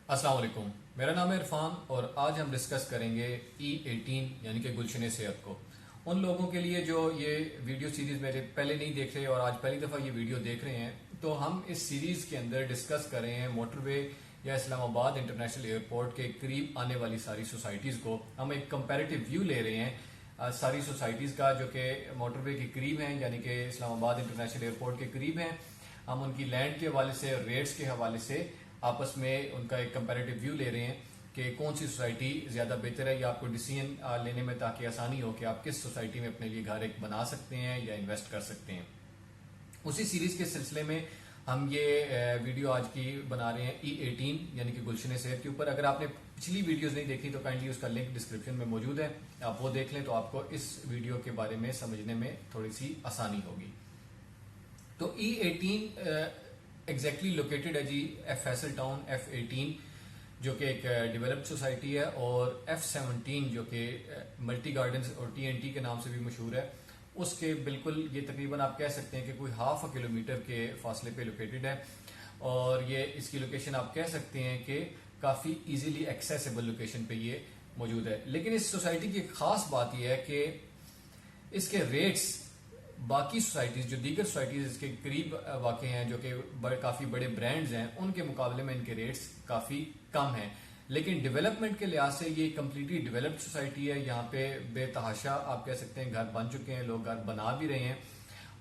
अस्सलाम वालेकुम। मेरा नाम है इरफान और आज हम डिस्कस करेंगे E18 यानी कि गुलशन सेहत को। उन लोगों के लिए जो ये वीडियो सीरीज मेरे पहले नहीं देख रहे और आज पहली दफ़ा ये वीडियो देख रहे हैं, तो हम इस सीरीज के अंदर डिस्कस कर रहे हैं मोटरवे या इस्लामाबाद इंटरनेशनल एयरपोर्ट के करीब आने वाली सारी सोसाइटीज़ को। हम एक कंपैरेटिव व्यू ले रहे हैं सारी सोसाइटीज़ का जो कि मोटरवे के करीब हैं, यानी कि इस्लामाबाद इंटरनेशनल एयरपोर्ट के करीब हैं। हम उनकी लैंड के हवाले से और रेट्स के हवाले से आपस में उनका एक कंपैरेटिव व्यू ले रहे हैं कि कौन सी सोसाइटी ज़्यादा बेहतर है, या आपको डिसीजन लेने में ताकि आसानी हो कि आप किस सोसाइटी में अपने लिए घर एक बना सकते हैं या इन्वेस्ट कर सकते हैं। उसी सीरीज़ के सिलसिले में हम ये वीडियो आज की बना रहे हैं E18 यानी कि गुलशन सेहत के ऊपर। अगर आपने पिछली वीडियोस नहीं देखी तो काइंडली उसका लिंक डिस्क्रिप्शन में मौजूद है, आप वो देख लें तो आपको इस वीडियो के बारे में समझने में थोड़ी सी आसानी होगी। तो E18 एग्जैक्टली लोकेटेड है जी फैसल टाउन F18 जो कि एक डेवलप्ड सोसाइटी है, और F17 जो कि मल्टी गार्डन्स और TNT के नाम से भी मशहूर है, उसके बिल्कुल ये तकरीबन आप कह सकते हैं कि कोई हाफ अ किलोमीटर के फासले पे लोकेटेड है। और ये इसकी लोकेशन आप कह सकते हैं कि काफ़ी इजीली एक्सेसिबल लोकेशन पे ये मौजूद है। लेकिन इस सोसाइटी की खास बात यह है कि इसके रेट्स बाकी सोसाइटीज जो दीगर सोसाइटीज इसके करीब वाक़ हैं, जो कि काफ़ी बड़े ब्रांड्स हैं, उनके मुकाबले में इनके रेट्स काफ़ी कम हैं। लेकिन डेवलपमेंट के लिहाज से ये कम्प्लीटली डेवलप्ड सोसाइटी है। यहाँ पे बेतहाशा आप कह सकते हैं घर बन चुके हैं, लोग घर बना भी रहे हैं।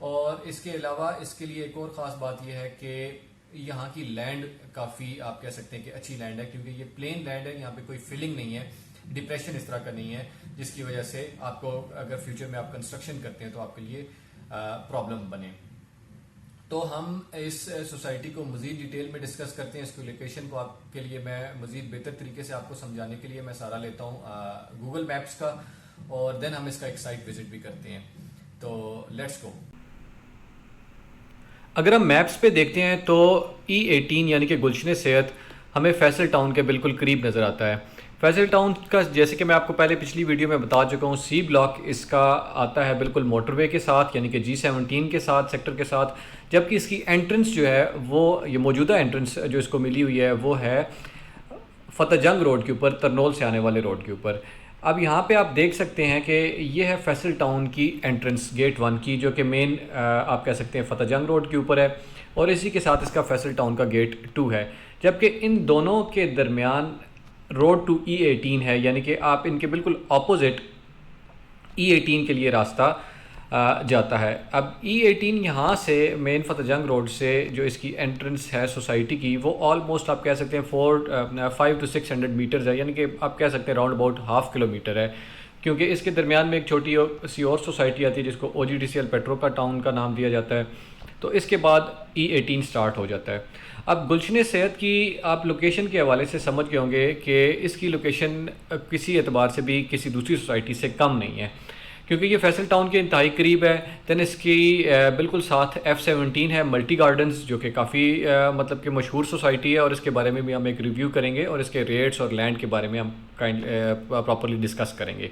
और इसके अलावा इसके लिए एक और ख़ास बात यह है कि यहाँ की लैंड काफ़ी आप कह सकते हैं कि अच्छी लैंड है, क्योंकि ये प्लेन लैंड है, यहाँ पे कोई फिलिंग नहीं है, डिप्रेशन इस तरह का नहीं है, जिसकी वजह से आपको अगर फ्यूचर में आप कंस्ट्रक्शन करते हैं तो आपके लिए प्रॉब्लम बने। तो हम इस सोसाइटी को मजीद डिटेल में डिस्कस करते हैं। इसकी लोकेशन को आपके लिए मैं मजीद बेहतर तरीके से आपको समझाने के लिए मैं सहारा लेता हूँ गूगल मैप्स का, और देन हम इसका एक साइट विजिट भी करते हैं। तो लेट्स गो। अगर हम मैप्स पे देखते हैं तो E18 यानी कि गुलशन सेहत हमें फैसल टाउन के बिल्कुल करीब नज़र आता है। फैसल टाउन का जैसे कि मैं आपको पहले पिछली वीडियो में बता चुका हूँ, C ब्लॉक इसका आता है बिल्कुल मोटरवे के साथ, यानी कि G17 के साथ, सेक्टर के साथ। जबकि इसकी एंट्रेंस जो है वो ये मौजूदा एंट्रेंस जो इसको मिली हुई है वो है फतेहजंग रोड के ऊपर, तरनोल से आने वाले रोड के ऊपर। अब यहाँ पे आप देख सकते हैं कि ये है फैसल टाउन की एंट्रेंस गेट 1 की, जो कि मेन आप कह सकते हैं फतेहजंग रोड के ऊपर है, और इसी के साथ इसका फैसल टाउन का गेट 2 है। जबकि इन दोनों के दरमियान रोड टू E18 है, यानी कि आप इनके बिल्कुल ऑपोजिट E18 के लिए रास्ता जाता है। अब E18 यहाँ से मेन फतेहजंग रोड से जो इसकी एंट्रेंस है सोसाइटी की, वो ऑलमोस्ट आप कह सकते हैं 500 to 600 मीटर्स है, यानी कि आप कह सकते हैं राउंड अबाउट हाफ किलोमीटर है, क्योंकि इसके दरमियान में एक छोटी सी और सोसाइटी आती है जिसको OGDCL पेट्रो का टाउन का नाम दिया जाता है। तो इसके बाद E18 स्टार्ट हो जाता है। अब गुलशन सेहत की आप लोकेशन के हवाले से समझ गए होंगे कि इसकी लोकेशन किसी एतबार से भी किसी दूसरी सोसाइटी से कम नहीं है, क्योंकि ये फैसल टाउन के इंतहाई करीब है। दैन इसकी बिल्कुल साथ F17 है मल्टी गार्डन्स, जो कि काफ़ी मतलब कि मशहूर सोसाइटी है, और इसके बारे में भी हम एक रिव्यू करेंगे और इसके रेट्स और लैंड के बारे में हम प्रॉपरली डिस्कस करेंगे।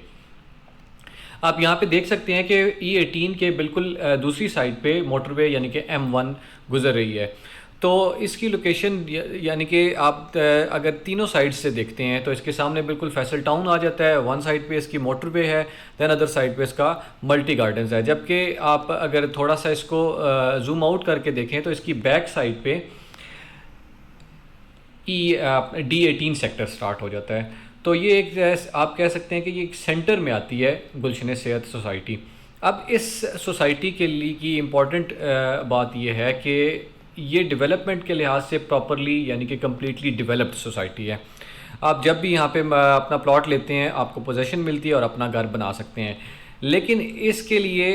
आप यहाँ पे देख सकते हैं कि E18 के बिल्कुल दूसरी साइड पे मोटरवे यानी कि M1 गुजर रही है। तो इसकी लोकेशन यानी कि आप अगर तीनों साइड से देखते हैं तो इसके सामने बिल्कुल फैसल टाउन आ जाता है। वन साइड पे इसकी मोटरवे है, दैन अदर साइड पे इसका मल्टी गार्डन्स है। जबकि आप अगर थोड़ा सा इसको जूम आउट करके देखें तो इसकी बैक साइड पे D18 सेक्टर स्टार्ट हो जाता है। तो ये एक आप कह सकते हैं कि ये एक सेंटर में आती है गुलशन सेहत सोसाइटी। अब इस सोसाइटी के लिए की इम्पॉर्टेंट बात यह है कि ये डेवलपमेंट के लिहाज से प्रॉपरली यानी कि कम्प्लीटली डेवलप्ड सोसाइटी है। आप जब भी यहाँ पे अपना प्लॉट लेते हैं आपको पोजीशन मिलती है और अपना घर बना सकते हैं। लेकिन इसके लिए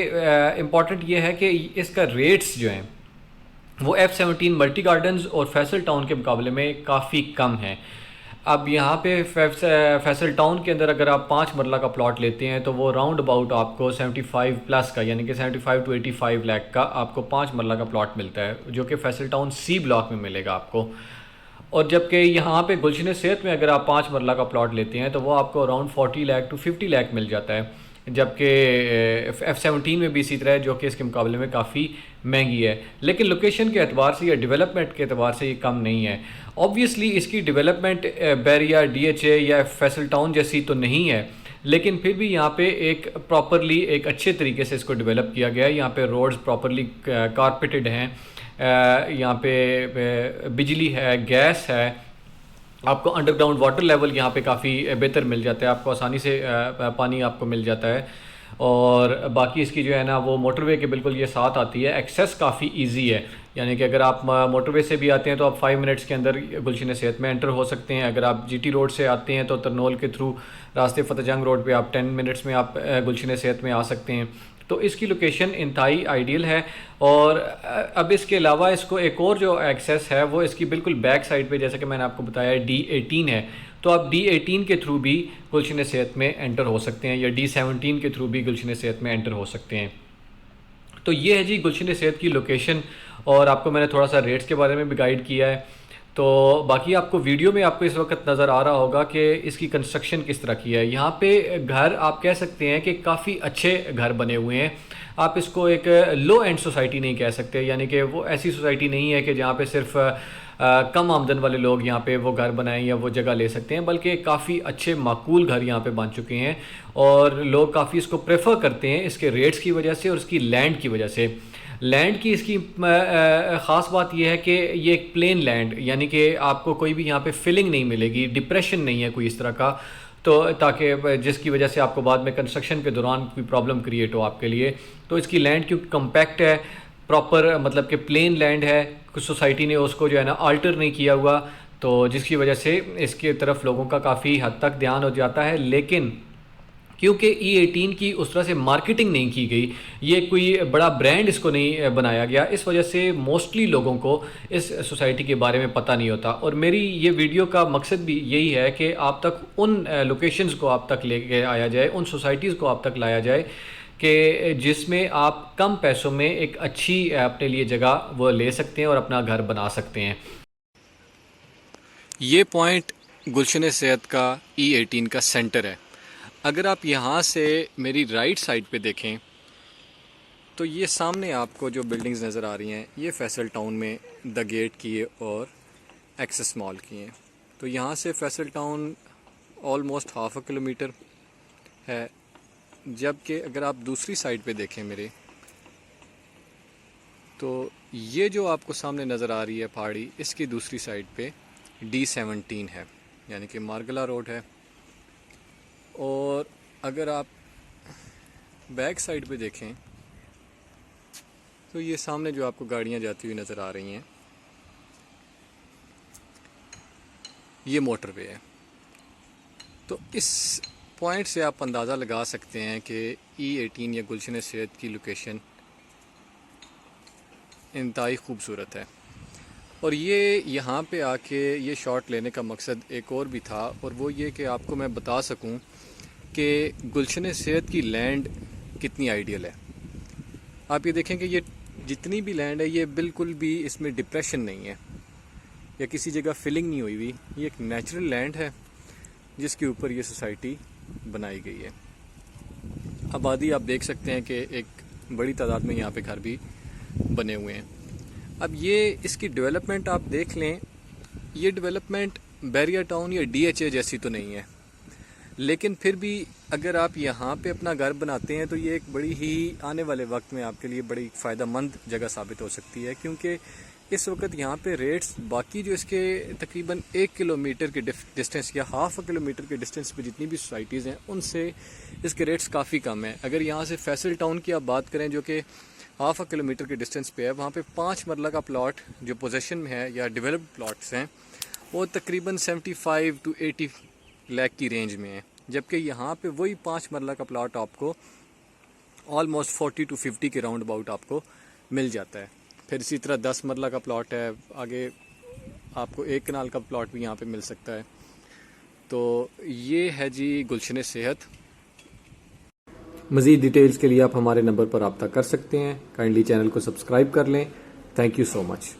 इम्पॉर्टेंट ये है कि इसका रेट्स जो हैं वो F17 मल्टी गार्डन्स और फैसल टाउन के मुकाबले में काफ़ी कम है। अब यहाँ पे फैसल टाउन के अंदर अगर आप 5 मरला का प्लॉट लेते हैं तो वो राउंड अबाउट आपको 75 प्लस का, यानी कि 75 to 85 लाख का आपको 5 मरला का प्लॉट मिलता है, जो कि फैसल टाउन C ब्लॉक में मिलेगा आपको। और जबकि यहाँ पे गुलशन सेहत में अगर आप 5 मरला का प्लॉट लेते हैं तो वो आपको अराउंड 40 लाख to 50 लाख मिल जाता है। जबकि F17 में भी इसी तरह है, जो कि इसके मुकाबले में काफ़ी महंगी है। लेकिन लोकेशन के एतबार से या डेवलपमेंट के एतबार से ये कम नहीं है। ऑब्वियसली इसकी डेवलपमेंट बैरिया, DHA या फैसल टाउन जैसी तो नहीं है, लेकिन फिर भी यहाँ पे एक प्रॉपरली एक अच्छे तरीके से इसको डेवलप किया गया है। यहाँ पे रोड्स प्रॉपरली कारपेटेड हैं, यहाँ पे बिजली है, गैस है, आपको अंडरग्राउंड वाटर लेवल यहाँ पे काफ़ी बेहतर मिल जाता है, आपको आसानी से पानी आपको मिल जाता है। और बाकी इसकी जो है ना वो मोटरवे के बिल्कुल ये साथ आती है। एक्सेस काफ़ी इजी है, यानी कि अगर आप मोटरवे से भी आते हैं तो आप 5 मिनट्स के अंदर गुलशन सेहत में एंटर हो सकते हैं। अगर आप GT रोड से आते हैं तो तरनोल के थ्रू रास्ते फ़तेहजंग रोड पे आप 10 मिनट्स में आप गुलशन सेहत में आ सकते हैं। तो इसकी लोकेशन इंतहाई आइडियल है। और अब इसके अलावा इसको एक और जो एक्सेस है वो इसकी बिल्कुल बैक साइड पे, जैसा कि मैंने आपको बताया, D18 है। तो आप D18 के थ्रू भी गुलशन सेहत में एंटर हो सकते हैं या D17 के थ्रू भी गुलशन सेहत में एंटर हो सकते हैं। तो ये है जी गुलशन सेहत की लोकेशन। और आपको मैंने थोड़ा सा रेट्स के बारे में भी गाइड किया है। तो बाकी आपको वीडियो में आपको इस वक्त नज़र आ रहा होगा कि इसकी कंस्ट्रक्शन किस तरह की है। यहाँ पे घर आप कह सकते हैं कि काफ़ी अच्छे घर बने हुए हैं। आप इसको एक लो एंड सोसाइटी नहीं कह सकते, यानी कि वो ऐसी सोसाइटी नहीं है कि जहाँ पे सिर्फ कम आमदन वाले लोग यहाँ पे वो घर बनाएं या वो जगह ले सकते हैं, बल्कि काफ़ी अच्छे माकूल घर यहाँ पे बन चुके हैं। और लोग काफ़ी इसको प्रेफर करते हैं इसके रेट्स की वजह से और इसकी लैंड की वजह से। लैंड की इसकी ख़ास बात यह है कि ये एक प्लेन लैंड, यानी कि आपको कोई भी यहाँ पे फिलिंग नहीं मिलेगी, डिप्रेशन नहीं है कोई इस तरह का, तो ताकि जिसकी वजह से आपको बाद में कंस्ट्रक्शन के दौरान कोई प्रॉब्लम क्रिएट हो आपके लिए। तो इसकी लैंड क्योंकि कम्पैक्ट है, प्रॉपर मतलब कि प्लेन लैंड है, कुछ सोसाइटी ने उसको जो है ना अल्टर नहीं किया हुआ, तो जिसकी वजह से इसके तरफ लोगों का काफ़ी हद तक ध्यान हो जाता है। लेकिन क्योंकि E18 की उस तरह से मार्केटिंग नहीं की गई, ये कोई बड़ा ब्रांड इसको नहीं बनाया गया, इस वजह से मोस्टली लोगों को इस सोसाइटी के बारे में पता नहीं होता। और मेरी ये वीडियो का मकसद भी यही है कि आप तक उन लोकेशंस को आप तक लेके आया जाए, उन सोसाइटीज़ को आप तक लाया जाए कि जिसमें आप कम पैसों में एक अच्छी अपने लिए जगह वो ले सकते हैं और अपना घर बना सकते हैं। ये पॉइंट गुलशन सेहत का E18 का सेंटर है। अगर आप यहाँ से मेरी राइट साइड पे देखें तो ये सामने आपको जो बिल्डिंग्स नज़र आ रही हैं ये फैसल टाउन में द गेट की है और एक्सेस मॉल की हैं। तो यहाँ से फैसल टाउन ऑलमोस्ट ½ किलोमीटर है, जबकि अगर आप दूसरी साइड पे देखें मेरे, तो ये जो आपको सामने नज़र आ रही है पहाड़ी, इसकी दूसरी साइड पे D17 है, यानी कि मार्गला रोड है। और अगर आप बैक साइड पे देखें तो ये सामने जो आपको गाड़ियाँ जाती हुई नज़र आ रही हैं ये मोटरवे है। तो इस पॉइंट से आप अंदाज़ा लगा सकते हैं कि E18 या गुलशन सेहत की लोकेशन इंतहाई खूबसूरत है। और ये यहाँ पे आके ये शॉट लेने का मकसद एक और भी था, और वो ये कि आपको मैं बता सकूं कि गुलशन सेहत की लैंड कितनी आइडियल है। आप ये देखें कि ये जितनी भी लैंड है ये बिल्कुल भी इसमें डिप्रेशन नहीं है या किसी जगह फिलिंग नहीं हुई हुई। ये एक नेचुरल लैंड है जिसके ऊपर ये सोसाइटी बनाई गई है। आबादी आप देख सकते हैं कि एक बड़ी तादाद में यहाँ पे घर भी बने हुए हैं। अब ये इसकी डेवलपमेंट आप देख लें, ये डेवलपमेंट बैरिया टाउन या DHA जैसी तो नहीं है, लेकिन फिर भी अगर आप यहाँ पे अपना घर बनाते हैं तो ये एक बड़ी ही आने वाले वक्त में आपके लिए बड़ी फ़ायदेमंद जगह साबित हो सकती है, क्योंकि इस वक्त यहाँ पे रेट्स बाकी जो इसके तकरीबन 1 किलोमीटर के डिस्टेंस या ½ किलोमीटर के डिस्टेंस पे जितनी भी सोसाइटीज़ हैं उनसे इसके रेट्स काफ़ी कम हैं। अगर यहाँ से फैसल टाउन की आप बात करें जो कि ½ किलोमीटर के डिस्टेंस पे है, वहाँ पे 5 मरला का प्लॉट जो पोजेसन में है या डेवलप्ड प्लॉट्स हैं वो तकरीबन 75 to 80 लाख की रेंज में है, जबकि यहाँ पे वही 5 मरला का प्लॉट आपको ऑलमोस्ट 40 to 50 के राउंड अबाउट आपको मिल जाता है। फिर इसी तरह 10 मरला का प्लॉट है, आगे आपको 1 कनाल का प्लॉट भी यहाँ पे मिल सकता है। तो ये है जी गुलशन सेहत। मज़ीद डिटेल्स के लिए आप हमारे नंबर पर रब्ता कर सकते हैं। काइंडली चैनल को सब्सक्राइब कर लें। Thank you so much.